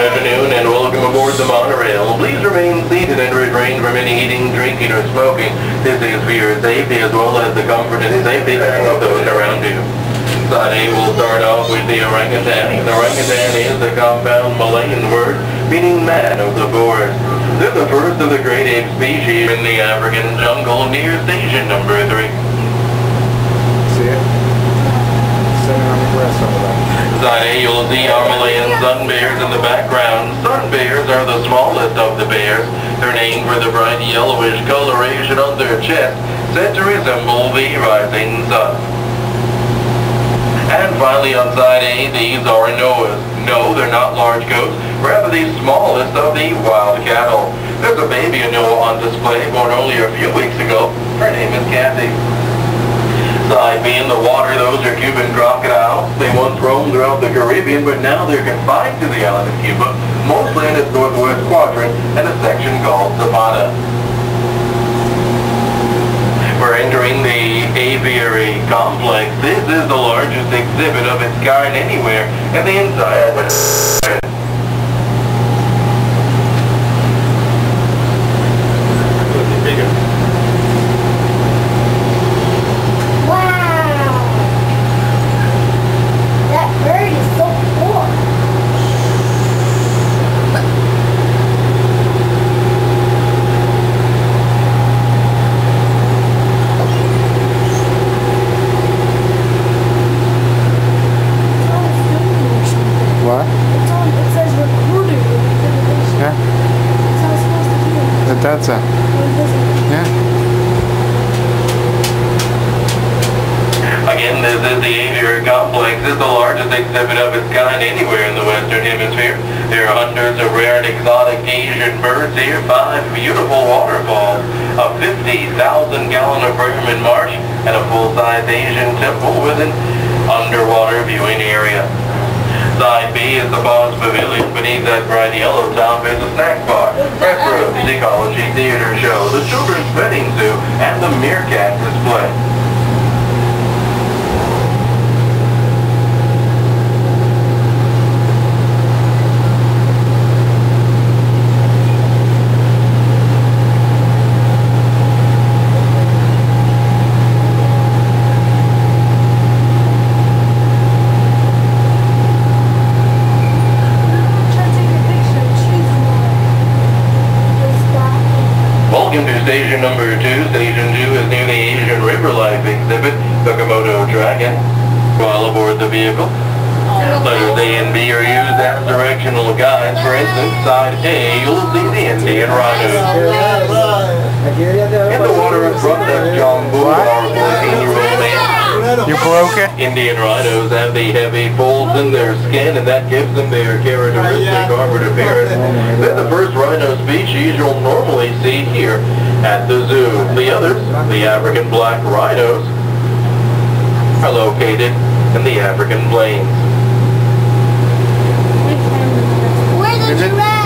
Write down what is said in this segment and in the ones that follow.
afternoon and welcome aboard the Monorail. Please remain seated and refrain from any eating, drinking, or smoking. This is for your safety as well as the comfort and safety of those around you. Today we'll start off with the orangutan. The orangutan is the compound Malayan word meaning man of the forest. They're the first of the great ape species in the African jungle near station number 3. See it? Sitting on the grass over there. Side A, you'll see our Malayan sun bears in the background. Sun bears are the smallest of the bears. They're named for the bright yellowish coloration on their chest, said to resemble the rising sun. And finally on side A, these are Noahs. No, they're not large goats, rather the smallest of the wild cattle. There's a baby Noah on display born only a few weeks ago. Her name is Kathy. Side B in the water, those are Cuban crocodiles. They once roamed throughout the Caribbean, but now they're confined to the island of Cuba, mostly in its northwest quadrant and a section called Savannah. We're entering the aviary complex. This is the largest exhibit of its kind anywhere in the entire That's it. Yeah. Again, this is the aviary complex. This is the largest exhibit of its kind anywhere in the Western Hemisphere. There are hundreds of rare and exotic Asian birds here, 5 beautiful waterfalls, a 50,000-gallon aquarium in marsh, and a full-size Asian temple with an underwater viewing area. Side B is the Bond's Pavilion. Beneath that bright yellow top is a snack bar, restrooms, ecology theater show, the children's petting zoo, and the meerkat display. Welcome to station number 2. Station 2 is near the Asian River Life exhibit, the Komodo dragon. While aboard the vehicle, letters A and B are used as directional guides. For instance, side A, you'll see the Indian rhinos. In the water in front, that's John Bull, our 14-year-old man. You broke it? Indian rhinos have the heavy folds in their skin, and that gives them their characteristic armored appearance. They're the first rhino species you'll normally see here at the zoo. The others, the African black rhinos, are located in the African plains. Where's the giraffe?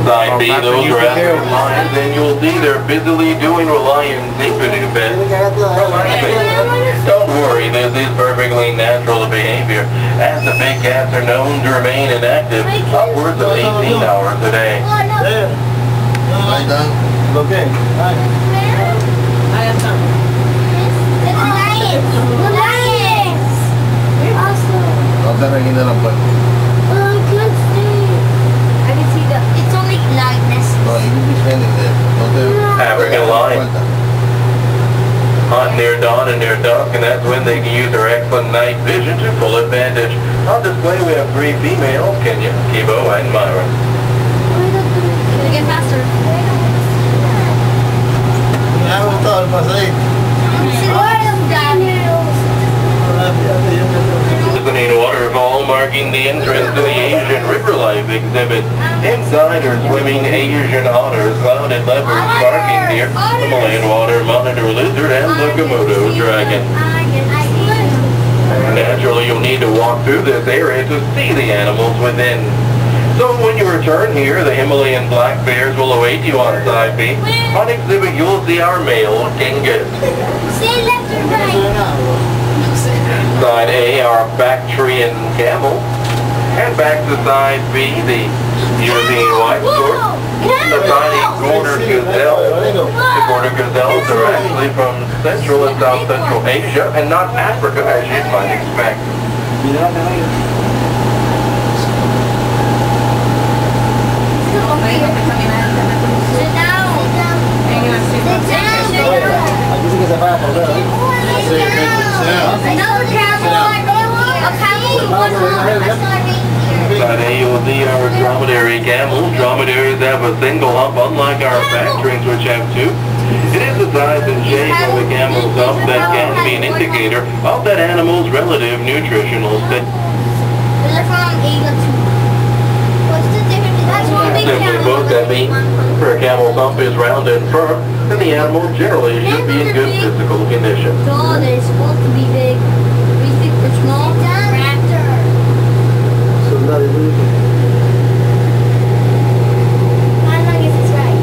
Side B, those are African lions, and you'll see they're busily doing Reliance Infinite bed. Don't worry, this is perfectly natural behavior, as the big cats are known to remain inactive upwards of 18 hours a day. Okay. African lions hunt near dawn and near dusk, and that's when they can use their excellent night vision to full advantage. On display we have 3 females, Kenya, Kibo, and Myra. Can get faster? Listening waterfall marking the entrance to the Asian River Life exhibit. Inside are swimming Asian otters, clouded leopards, barking deer, the Malayan water monitor lizard, and the Komodo dragon. Naturally, you'll need to walk through this area to see the animals within. So when you return here, the Himalayan black bears will await you on side B. On exhibit, you'll see our male dingus. Say left or right. Side A, our Bactrian camel. And back to side B, the European white stork. The tiny corner gazelle. The corner gazelles are actually from Central and South Central Asia and not Africa, as you might expect. Side A, you'll see our dromedary camels. Dromedaries have a single hump, unlike our factories, which have two. It is the size and shape of the camel's hump that can be an indicator of that animal's relative nutritional state. Simply put, that means for a camel's hump is round and firm, then the animal generally should be in good physical condition. So they're supposed to be big. We think they're small. Soldado y I don't guess it's right.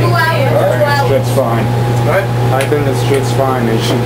2 hours. That's fine. Right? I think the street's fine. They should.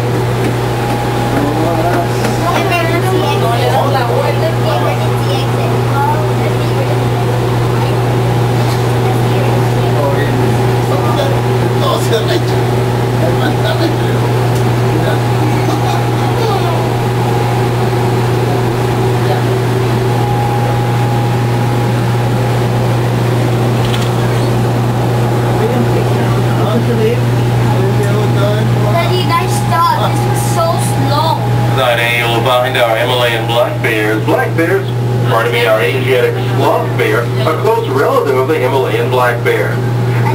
Side A, you'll find our Himalayan black bears. Black bears, our Asiatic sloth bear, a close relative of the Himalayan black bear.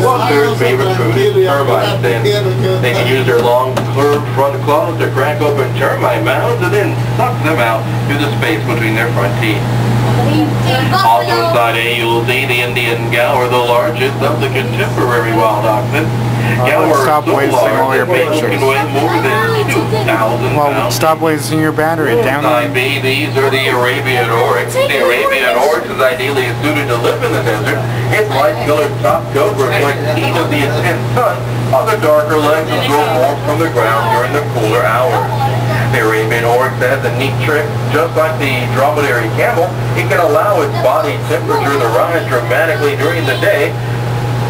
Sloth bears' favorite food is termite dens. They can use their long, curved front claws to crack open termite mounds and then suck them out through the space between their front teeth. Also in side A, you'll see the Indian gaur, the largest of the contemporary wild oxen. Stop wasting all your pictures. Can weigh more than 2,000 Well, pounds. stop wasting your battery. Down Side B, these are the Arabian oryx. The Arabian oryx is ideally suited to live in the desert. Its light-colored top coat reflects heat of the intense sun, while the darker legs absorb warmth from the ground during the cooler hours. The Arabian oryx has a neat trick. Just like the dromedary camel, it can allow its body temperature to rise dramatically during the day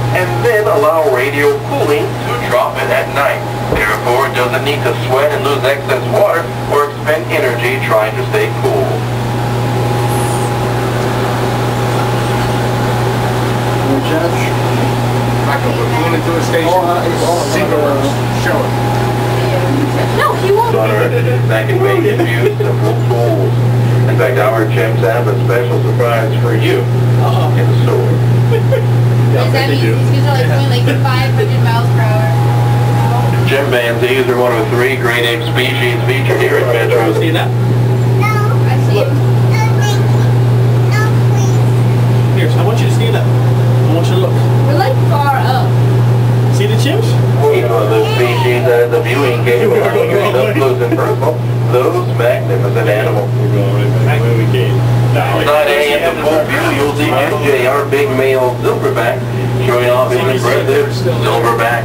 and then allow radial cooling to drop it at night. Therefore, it doesn't need to sweat and lose excess water or expend energy trying to stay cool. Michael, we're going into a station. Show it. No, he won't. That can make it use simple tools. In fact, our chimps have a special surprise for you in the store. Does that mean these are like going like 500 miles per hour? Chimpanzees are one of 3 great ape species featured here at Metrozoo. See that? I see it. Here, I want you to stand up. I want you to look. We're like far up. See the chimps? Each one of those species has a viewing game of up close and personal. Those magnificent animals. We're going right back where we came. Side A in the full view, you'll see MJ, our big male silverback, showing off his impressive silverback.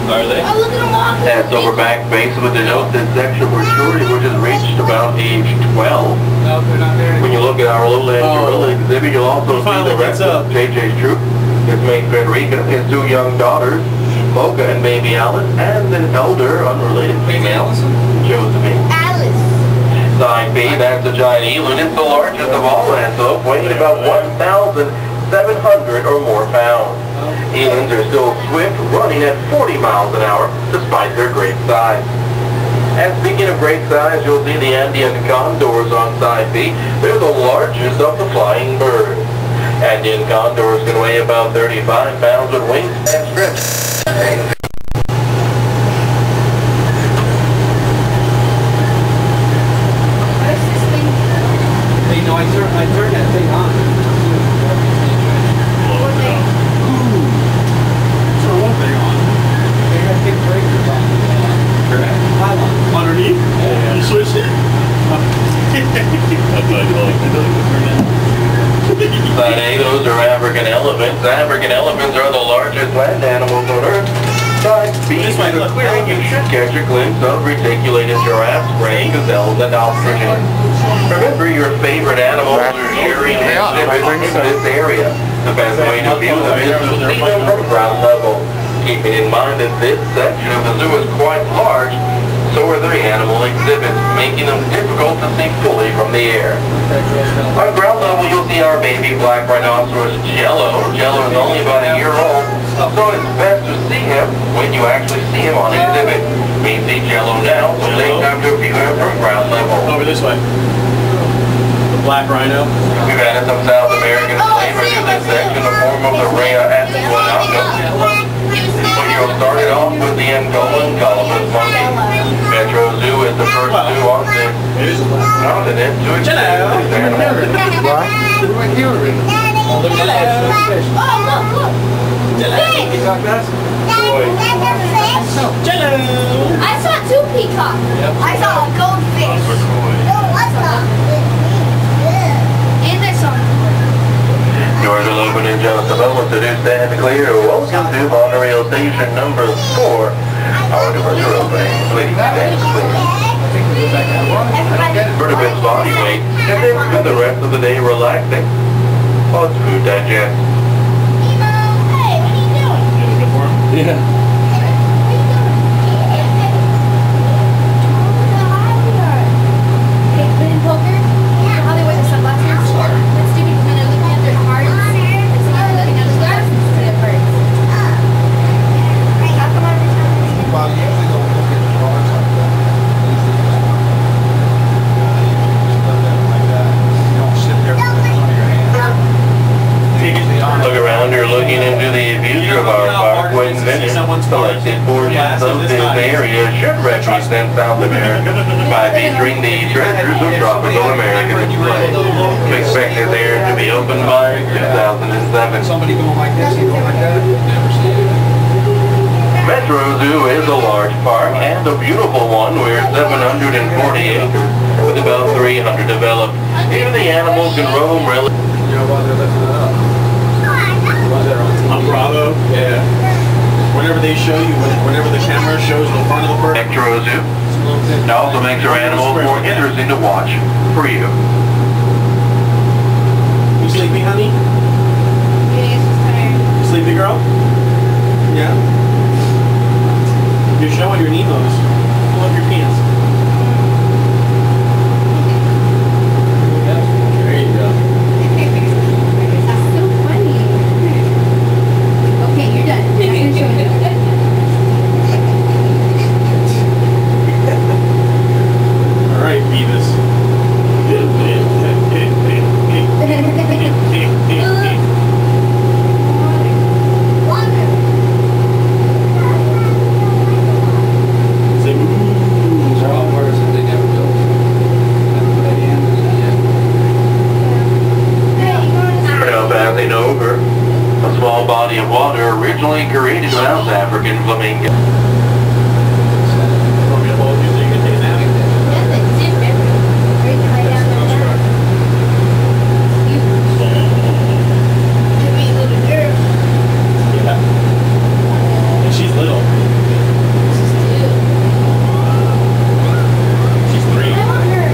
Are they? Oh, look at him walking. That silverback basically denotes its sexual maturity, which has reached about age 12. No, they're not there. When you look at our little gorilla exhibit, you'll also see the rest of JJ's troop. His mate Frederica, his 2 young daughters, Mocha and baby Alice, and an elder, unrelated female, Josephine. Alice. Side B, that's a giant eland. It's the largest of all antelope, weighing about 1,700 or more pounds. Elands are still swift, running at 40 miles an hour, despite their great size. And speaking of great size, you'll see the Andean condors on side B. They're the largest of the flying birds. Andean condors can weigh about 35 pounds with wings and strips. I turned that thing on. Turn one thing on. They got big breakers on. Correct. Underneath? Yeah. You switched it? Side A, those are African elephants. African elephants are the largest land animals on Earth. Side speed through the clearing, you should catch a glimpse of reticulated giraffes, gray gazelles, and ostriches. Remember, your favorite animals are sharing exhibits in this area. The best way to view them is to see them from ground level. Keeping in mind that this section of the zoo is quite large, so are the animal exhibits, making them difficult to see fully from the air. On ground level, you'll see our baby black rhinoceros, Jello. Jello is only about a year old, so it's best to see him when you actually see him on exhibit. We see Jello now, so take time to view him from ground level. Over this way. The black rhino. We've added some South American flavor to this section in the form of the Rhea Asquanaco. But you'll start it off with the Angolan Galapagos monkey. Metrozoo is the first zoo on this continent to experience this animal. What? Oh, look at that. Jello. I saw two peacocks. I saw a goldfish. And I saw Doors will open in just a moment, so do stand clear. Welcome to Monorail Station number 4. Our doors are opening. Please stand clear. Vertebrate's body weight, and then spend the rest of the day relaxing while its food digests. Hey, what are you doing? Yeah. Okay, playing poker? How they wear the sunglasses? That's stupid because when they're looking at their cards, it's not looking at the glasses instead of cards. How come every time Well, usually they'll look at drawings like that. Like that. You don't sit there with it on your hand. Look around, you're looking into the future of our parkway invention. Selected portions of this area should represent South America by featuring the treasures of tropical American display. We expect this area to be open by 2007. Somebody going like this, you going like that? Never seen it. Metrozoo is a large park and a beautiful one. We're 740 acres with about 300 developed. Here the animals can roam relatively. You know why they're lifting it up? Why they're on On Bravo. Yeah. Whenever they show you, whenever the camera shows the front of the bird. Metrozoo. It also makes our animals more interesting to watch for you. You sleepy, honey? Yeah, she's tired. Sleepy girl? Yeah. You're showing your Nemos. Pull up your pants. There you go. That's so funny. Okay, you're done. Now you're showing it. All right, Beavis. Say moo. These are all birds that they never built. Never put any animals in yet. We're now passing over a small body of water originally created around African flamingo. Want me to hold you so you can take a nap? That's a dip everywhere. Or you can lay down there. You be a little girl. Yeah. And she's little. She's two. She's 3. I want her.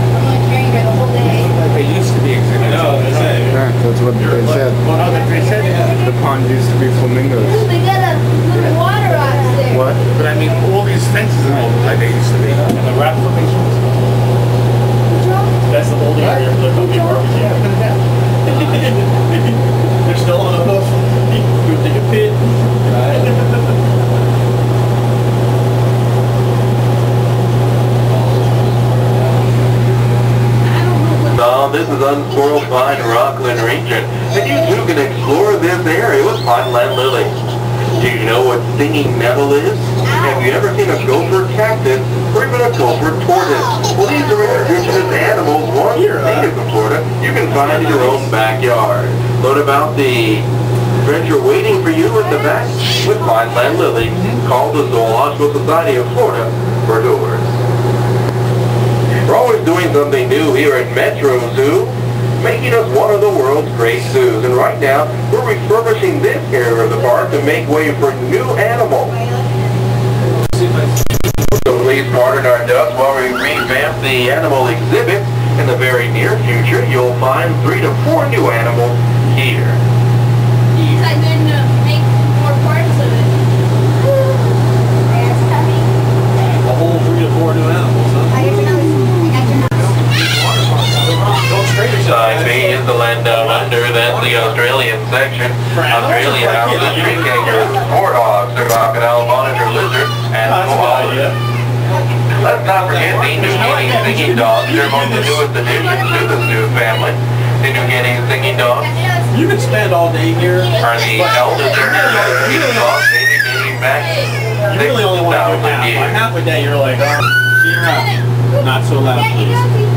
I'm gonna carry her the whole day. They used to be I exhibits. know, they say. Yeah, that's what they said. Well, no, they said The pond used to be flamingos. They got a little water rocks there. What? But I mean, all these fences and all like they used to be. And the rat formations. That's the holding area for the cookie barbecue. They're still on the hoof. You would take a pit. Now, this is unsquirreled pine rockland region, and you too can explore this area with pineland lilies. Do you know what stinging nettle is? Have you ever seen a gopher cactus or even a gopher tortoise? Well, these are indigenous animals once native to Florida you can find in your own backyard. Learn about the adventure waiting for you at the back with pineland lilies, called the Zoological Society of Florida for tours. We're always doing something new here at Metrozoo, making us one of the world's great zoos. And right now, we're refurbishing this area of the park to make way for new animals. So please pardon our dust while we revamp the animal exhibit. In the very near future, you'll find 3 to 4 new animals here. Is that good enough to make more parts of it? A whole 3 to 4 new animals, huh? Don't strain yourself. Side B is the land down under. That's the Australian section. Australia houses tree kangaroos, warthogs, their crocodile, monitor lizard, and koalas. Let's not forget the New Guinea singing dogs. They're among the newest additions to the zoo family. The New Guinea singing dogs You could spend all day here. are the eldest singing dogs dating back You really only want to do 6,000 half. Like years. half a day, you're like, oh, cheer up. Not so loud, please.